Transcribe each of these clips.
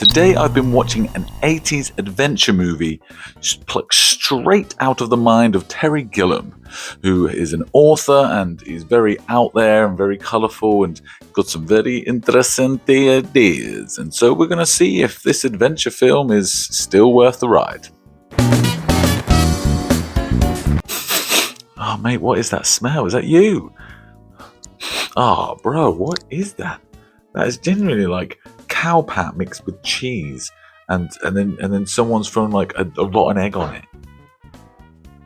Today I've been watching an 80s adventure movie plucked straight out of the mind of Terry Gilliam, who is an author and he's very out there and very colourful and got some very interesting ideas. And so we're going to see if this adventure film is still worth the ride. Oh mate, what is that smell? Is that you? Oh bro, what is that? That is genuinely like cow pat mixed with cheese, and then someone's thrown like a rotten egg on it.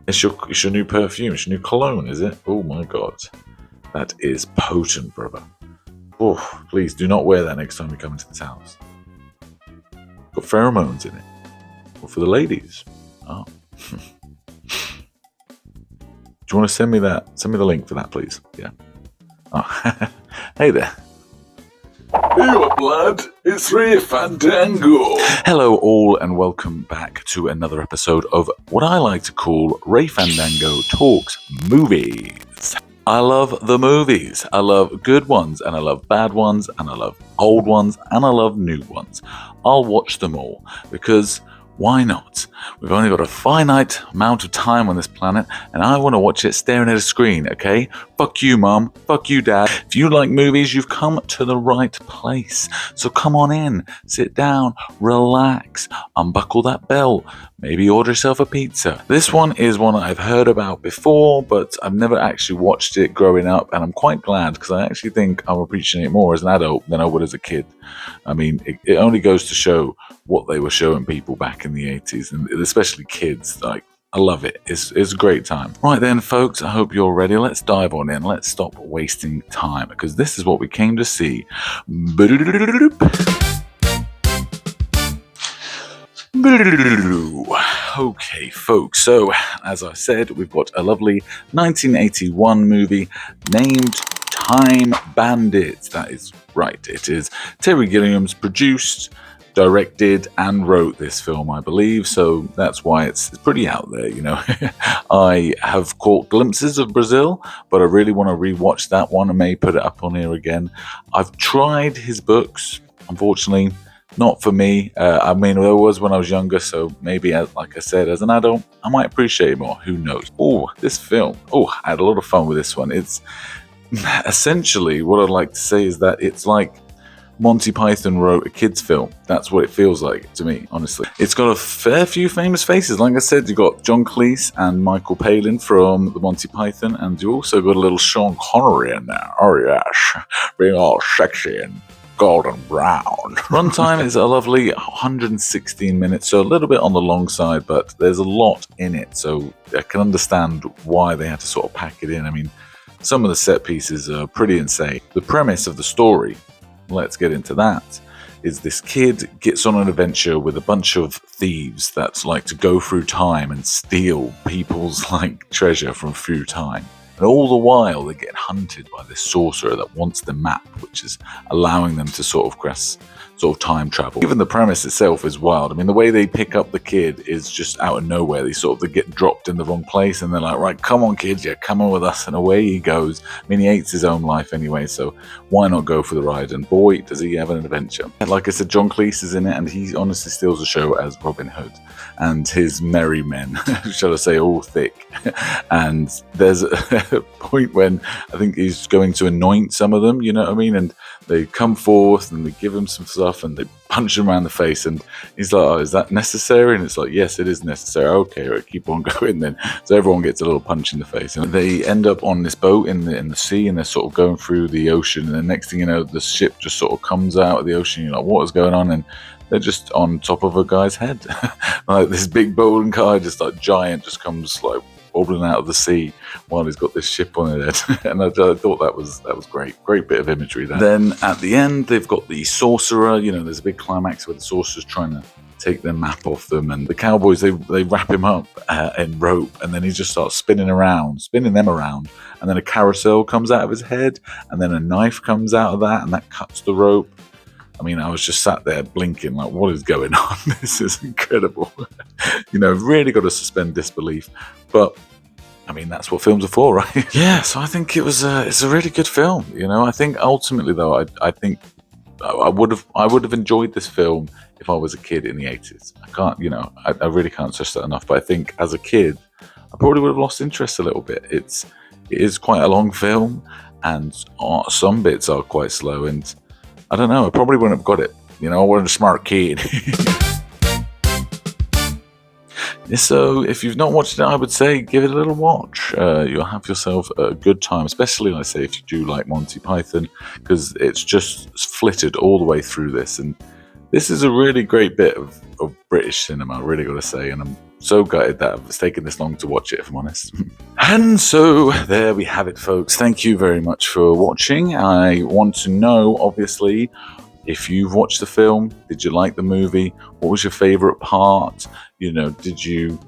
It's your new perfume, it's your new cologne, is it? Oh my god, that is potent, brother. Oh, please do not wear that next time you come into this house. Got pheromones in it. Or for the ladies. Oh. Do you want to send me that? Send me the link for that, please. Yeah. Oh. Hey there. Hey up, lad, it's Ray Fandango. Hello all and welcome back to another episode of what I like to call Ray Fandango Talks Movies. I love the movies. I love good ones and I love bad ones and I love old ones and I love new ones. I'll watch them all because why not? We've only got a finite amount of time on this planet and I want to watch it staring at a screen, okay? Fuck you, Mum. Fuck you, Dad. If you like movies, you've come to the right place. So come on in, sit down, relax, unbuckle that belt, maybe order yourself a pizza. This one is one I've heard about before, but I've never actually watched it growing up, and I'm quite glad because I actually think I'm appreciating it more as an adult than I would as a kid. I mean, it only goes to show what they were showing people back in the 80s, and especially kids. Like, I love it. It's a great time. Right then, folks, I hope you're ready. Let's dive on in. Let's stop wasting time because this is what we came to see. Okay, folks, so as I said, we've got a lovely 1981 movie named Time Bandits. That is right. It is Terry Gilliam's produced, directed and wrote this film, I believe, so that's why it's pretty out there, you know. I have caught glimpses of Brazil, but I really want to rewatch that one. I may put it up on here again. I've tried his books, unfortunately, not for me. I mean, there was when I was younger, so maybe, like I said, as an adult, I might appreciate it more. Who knows? Oh, this film. Oh, I had a lot of fun with this one. It's essentially what I'd like to say is that it's like Monty Python wrote a kids' film. That's what it feels like to me, honestly. It's got a fair few famous faces. Like I said, you've got John Cleese and Michael Palin from the Monty Python, and you also got a little Sean Connery in there. Oh yes, being all sexy and golden brown. Runtime is a lovely 116 minutes, so a little bit on the long side, but there's a lot in it, so I can understand why they had to sort of pack it in. I mean, some of the set pieces are pretty insane. The premise of the story, let's get into that, is this kid gets on an adventure with a bunch of thieves that like to go through time and steal people's like treasure from through time. And all the while they get hunted by this sorcerer that wants the map, which is allowing them to sort of time travel. Even the premise itself is wild. I mean, the way they pick up the kid is just out of nowhere. They get dropped in the wrong place and they're like, right, come on kid, yeah, come on with us. And away he goes. I mean, he hates his own life anyway, so why not go for the ride? And boy, does he have an adventure. And like I said, John Cleese is in it and he honestly steals the show as Robin Hood and his merry men, shall I say, all thick. And there's a point when I think he's going to anoint some of them, you know what I mean? And they come forth and they give him some stuff and they punch him around the face and he's like, oh, is that necessary? And it's like, yes, it is necessary. Okay, right, keep on going then. So everyone gets a little punch in the face and they end up on this boat in the sea and they're sort of going through the ocean, and the next thing you know, the ship just sort of comes out of the ocean. You're like, what is going on? And they're just on top of a guy's head. Like this big bowling car, just like giant, just comes like wobbling out of the sea while he's got this ship on his head. And I thought that was great bit of imagery there. Then at the end they've got the sorcerer, you know, there's a big climax where the sorcerer's trying to take their map off them, and the cowboys they wrap him up in rope, and then he just starts spinning them around, and then a carousel comes out of his head, and then a knife comes out of that, and that cuts the rope. I mean, I was just sat there blinking like, what is going on? This is incredible. You know, really got to suspend disbelief. But, I mean, that's what films are for, right? Yeah, so I think it's a really good film. You know, I think ultimately, though, I think I would have enjoyed this film if I was a kid in the 80s. I can't, I really can't stress that enough. But I think as a kid, I probably would have lost interest a little bit. It is quite a long film, and some bits are quite slow, and I don't know, I probably wouldn't have got it. I wasn't a smart kid. So if you've not watched it, I would say give it a little watch. You'll have yourself a good time, especially, like I say, if you do like Monty Python, because it's just flitted all the way through this. And this is a really great bit of British cinema, I really got to say. And I'm so gutted that it's taken this long to watch it, if I'm honest. And so there we have it, folks. Thank you very much for watching. I want to know, obviously, if you've watched the film, did you like the movie? What was your favorite part? Did you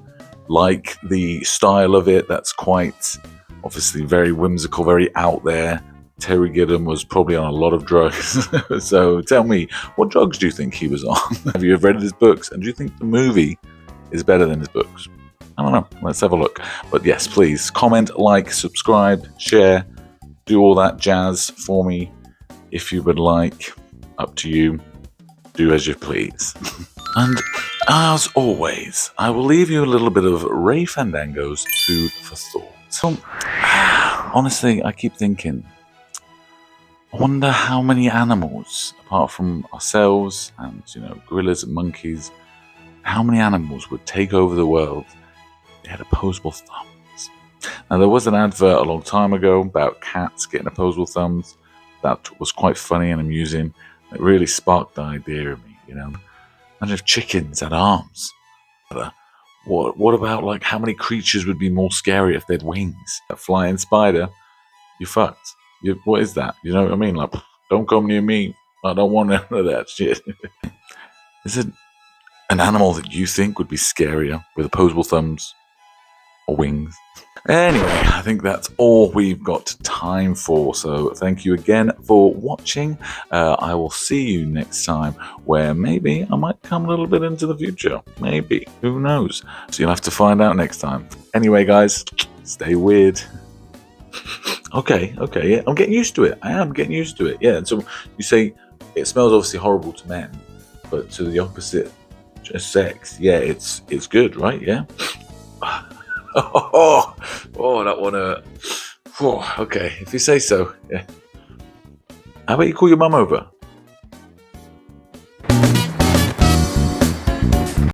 like the style of it? That's quite, obviously, very whimsical, very out there. Terry Gilliam was probably on a lot of drugs. So tell me, what drugs do you think he was on? Have you read his books? And do you think the movie is better than his books? I don't know. Let's have a look. But yes, please comment, like, subscribe, share, do all that jazz for me if you would like. Up to you. Do as you please. And as always, I will leave you a little bit of Ray Fandango's food for thought. So, honestly, I keep thinking, I wonder how many animals, apart from ourselves and, gorillas and monkeys, how many animals would take over the world if they had opposable thumbs? Now, there was an advert a long time ago about cats getting opposable thumbs. That was quite funny and amusing. It really sparked the idea in me, Imagine if chickens had arms. What about, like, how many creatures would be more scary if they had wings? A flying spider, you're fucked. What is that? You know what I mean? Like, don't come near me. I don't want none of that shit. Is it an animal that you think would be scarier with opposable thumbs or wings? Anyway, I think that's all we've got time for. So thank you again for watching. I will see you next time, where maybe I might come a little bit into the future. Maybe. Who knows? So you'll have to find out next time. Anyway, guys, stay weird. Okay, yeah. I'm getting used to it. I am getting used to it. Yeah, and so you say it smells obviously horrible to men, but to the opposite sex, yeah, it's good, right? Yeah. Oh, that one hurt. Oh, okay, if you say so. Yeah. How about you call your mum over?